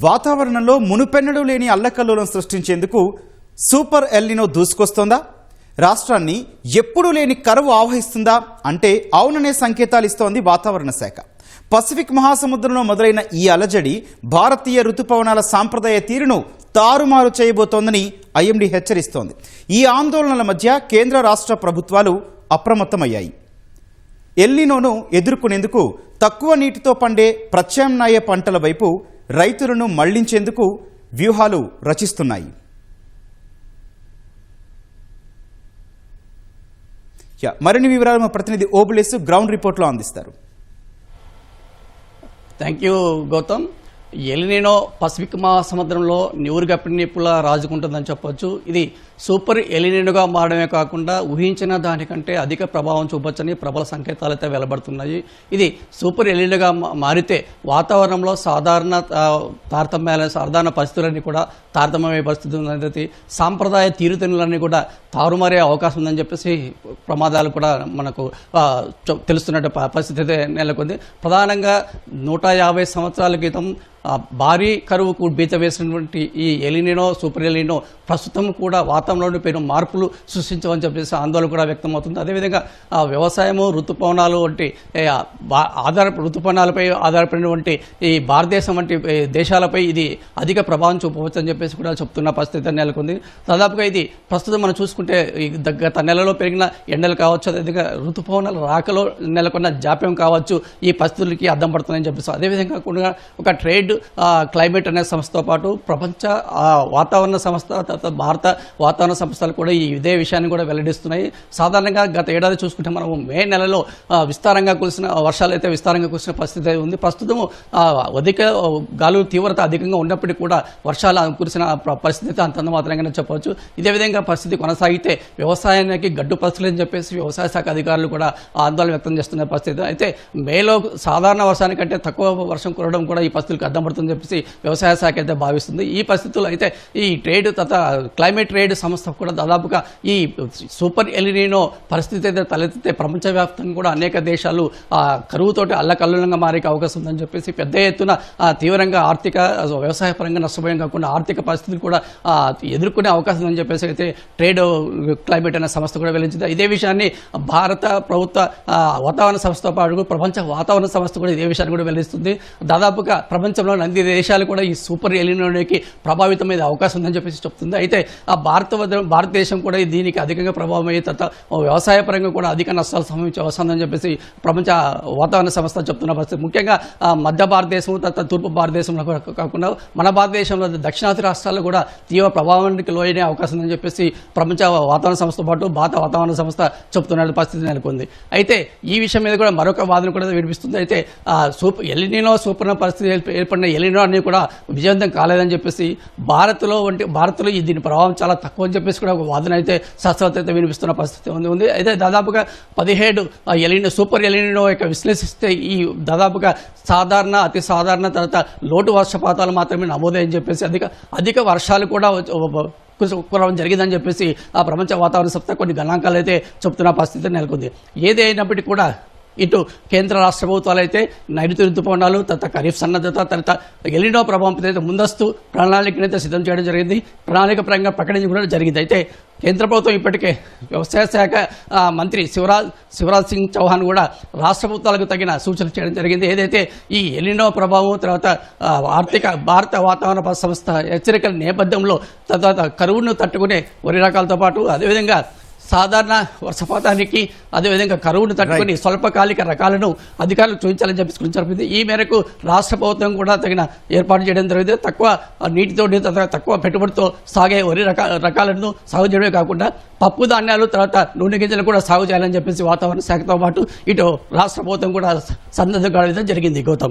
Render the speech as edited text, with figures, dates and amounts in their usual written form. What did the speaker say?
వాతావరణంలో మునుపెన్నడూ లేని అల్లకల్లోలం సృష్టించేందుకు సూపర్ ఎల్నినో దూసుకొస్తోందా? రాష్ట్రాన్ని ఎప్పుడూ లేని కరువు ఆవహిస్తుందా అంటే అవుననే సంకేతాలు ఇస్తోంది వాతావరణ శాఖ. పసిఫిక్ మహాసముద్రంలో మొదలైన ఈ అలజడి భారతీయ రుతుపవనాల సాంప్రదాయ తీరును తారుమారు చేయబోతోందని ఐఎండీ హెచ్చరిస్తోంది. ఈ ఆందోళనల మధ్య కేంద్ర రాష్ట్ర ప్రభుత్వాలు అప్రమత్తమయ్యాయి. ఎల్నినోను ఎదుర్కొనేందుకు తక్కువ నీటితో పండే ప్రత్యామ్నాయ పంటల వైపు రైతులను మళ్లించేందుకు వ్యూహాలు రచిస్తున్నాయి. మరిన్ని వివరాలు మా ప్రతినిధి ఓబులేస్ గ్రౌండ్ రిపోర్ట్లో అందిస్తారు. Thank you Gautam. El nino Pacific మహాసముద్రంలో నివురుగప్పిన నిప్పులా రాజుకుంటుందని చెప్పొచ్చు. ఇది సూపర్ ఎల్నినోగా మారడమే కాకుండా ఊహించిన దానికంటే అధిక ప్రభావం చూపొచ్చని ప్రబల సంకేతాలు అయితే వెలువడుతున్నాయి. ఇది సూపర్ ఎల్నినోగా మారితే వాతావరణంలో సాధారణ పరిస్థితులన్నీ కూడా తారతమ్యమయ్యే పరిస్థితి ఉందని, సాంప్రదాయ తీరుతెన్నులన్నీ కూడా తారుమారే అవకాశం ఉందని చెప్పేసి ప్రమాదాలు కూడా మనకు తెలుస్తున్నట్టు పరిస్థితి అయితే నెలకొంది. ప్రధానంగా 150 సంవత్సరాల క్రితం భారీ కరువుకు బీత వేసినటువంటి ఈ ఎల్నినో సూపర్ ఎల్నినో ప్రస్తుతం కూడా వాతావరణంలో పెను మార్పులు సృష్టించమని చెప్పేసి ఆందోళన కూడా వ్యక్తమవుతుంది. అదేవిధంగా వ్యవసాయము ఋతుపవనాలు వంటి ఋతుపవనాలపై ఆధారపడినటువంటి ఈ భారతదేశం వంటి దేశాలపై ఇది అధిక ప్రభావం చూపవచ్చు అని చెప్పేసి కూడా చెప్తున్న పరిస్థితి నెలకొంది. దాదాపుగా ఇది ప్రస్తుతం మనం చూసుకుంటే గత నెలలో పెరిగిన ఎండలు కావచ్చు, అదేవిధంగా ఋతుపవనాల రాకలో నెలకొన్న జాప్యం కావచ్చు ఈ పరిస్థితులకి అద్దం పడుతుందని చెప్పేసి, అదేవిధంగా కూడా ఒక ట్రేడ్ క్లైమేట్ అనే సంస్థతో పాటు ప్రపంచ వాతావరణ సంస్థ, భారత వాతావరణ సంస్థలు కూడా ఇదే విషయాన్ని కూడా వెల్లడిస్తున్నాయి. సాధారణంగా గత ఏడాది చూసుకుంటే మనం మే నెలలో విస్తారంగా కురిసిన వర్షాలు అయితే విస్తారంగా కురిసిన పరిస్థితి ఉంది. ప్రస్తుతం అధిక గాలుల తీవ్రత అధికంగా ఉన్నప్పటికీ కూడా వర్షాలు కురిసిన పరిస్థితి అంతంత మాత్రంగానే చెప్పవచ్చు. ఇదే విధంగా పరిస్థితి కొనసాగితే వ్యవసాయానికి గడ్డు పరిస్థితులు అని చెప్పేసి వ్యవసాయ శాఖ అధికారులు కూడా ఆందోళన వ్యక్తం చేస్తున్న పరిస్థితి. అయితే మేలో సాధారణ వర్షానికంటే తక్కువ వర్షం కురవడం కూడా ఈ పరిస్థితులకు అద్దం పడుతుందని చెప్పేసి వ్యవసాయ శాఖ అయితే భావిస్తుంది. ఈ పరిస్థితుల్లో అయితే ఈ ట్రేడ్ క్లైమేట్ ట్రేడ్ సంస్థ కూడా దాదాపుగా ఈ సూపర్ ఎల్నినో పరిస్థితి అయితే తలెత్తితే ప్రపంచవ్యాప్తంగా కూడా అనేక దేశాలు కరువుతోటి అల్లకల్లోలంగా మారే అవకాశం ఉందని చెప్పేసి పెద్ద ఎత్తున తీవ్రంగా ఆర్థిక వ్యవసాయ పరంగా నష్టపోయం కాకుండా ఆర్థిక పరిస్థితులు కూడా ఎదుర్కొనే అవకాశం ఉందని చెప్పేసి అయితే ట్రేడ్ క్లైమేట్ అనే సంస్థ కూడా వెల్లడించింది. ఇదే విషయాన్ని భారత ప్రభుత్వ వాతావరణ సంస్థతో పాటు ప్రపంచ వాతావరణ సంస్థ కూడా ఇదే విషయాన్ని కూడా వెల్లడిస్తుంది. దాదాపుగా ప్రపంచంలో అన్ని దేశాలు కూడా ఈ సూపర్ ఎల్నినోకి ప్రభావితమయ్యే అవకాశం ఉందని చెప్పేసి చెప్తుంది. అయితే భారతదేశం కూడా దీనికి అధికంగా ప్రభావం అయ్యే వ్యవసాయ పరంగా కూడా అధిక నష్టాలు సంభవించే అవసరం ఉందని చెప్పేసి ప్రపంచ వాతావరణ సంస్థ చెప్తున్న పరిస్థితి. ముఖ్యంగా మధ్య భారతదేశం తూర్పు భారతదేశంలో కాకుండా మన భారతదేశంలో దక్షిణాది రాష్ట్రాల్లో కూడా తీవ్ర ప్రభావానికి లోయనే అవకాశం ఉందని చెప్పేసి ప్రపంచ వాతావరణ సంస్థతో పాటు భారత వాతావరణ సంస్థ చెప్తున్న పరిస్థితి నెలకొంది. అయితే ఈ విషయం మీద కూడా మరొక వాదన కూడా వినిపిస్తుంది. అయితే ఎల్నినో సూపర్ పరిస్థితి ఏర్పడిన ఎల్నినో అన్ని కూడా విజయవంతం కాలేదని చెప్పేసి భారత్లో దీని ప్రభావం చాలా తక్కువ అని చెప్పేసి కూడా ఒక వాదన అయితే శాస్త్రవేత్త అయితే వినిపిస్తున్న పరిస్థితి ఉంది. అయితే దాదాపుగా 17 సూపర్ ఎల్నినో యొక్క విశ్లేషిస్తే ఈ దాదాపుగా సాధారణ అతి సాధారణ తర్వాత లోటు వర్షపాతాలు మాత్రమే నమోదని చెప్పేసి అధిక వర్షాలు కూడా కురవడం జరిగిందని చెప్పేసి ఆ ప్రపంచ వాతావరణ సంస్థ కొన్ని గణాంకాలు అయితే చెప్తున్న పరిస్థితి నెలకొంది. ఏది అయినప్పటికీ కూడా ఇటు కేంద్ర రాష్ట్ర ప్రభుత్వాలు అయితే నైరుతి ఋతుపవనాలు తర్వాత ఖరీఫ్ సన్నద్ధత తర్వాత ఎల్నినో ప్రభావంపై అయితే ముందస్తు ప్రణాళికనైతే సిద్ధం చేయడం జరిగింది. ప్రణాళిక పరంగా ప్రకటించడం జరిగింది. అయితే కేంద్ర ప్రభుత్వం ఇప్పటికే వ్యవసాయ శాఖ మంత్రి శివరాజ్ సింగ్ చౌహాన్ కూడా రాష్ట్ర ప్రభుత్వాలకు తగిన సూచనలు చేయడం జరిగింది. ఏదైతే ఈ ఎల్నినో ప్రభావం తర్వాత భారత వాతావరణ సంస్థ హెచ్చరికల నేపథ్యంలో తర్వాత కరువును తట్టుకునే వరి రకాలతో పాటు అదేవిధంగా సాధారణ వర్షపాతానికి అదేవిధంగా కరువును తట్టుకుని స్వల్పకాలిక రకాలను అధికారులు చూపించాలని చెప్పి జరిపింది. ఈ మేరకు రాష్ట్ర ప్రభుత్వం కూడా తగిన ఏర్పాటు చేయడం జరిగింది. తక్కువ నీటితో తక్కువ పెట్టుబడితో సాగే వరి రకాలను సాగు చేయడమే కాకుండా పప్పు ధాన్యాలు తర్వాత నూనె గింజలు కూడా సాగు చేయాలని చెప్పేసి వాతావరణ శాఖతో పాటు ఇటు రాష్ట్ర ప్రభుత్వం కూడా సన్నద్ధం కావడం జరిగింది. గౌతమ్.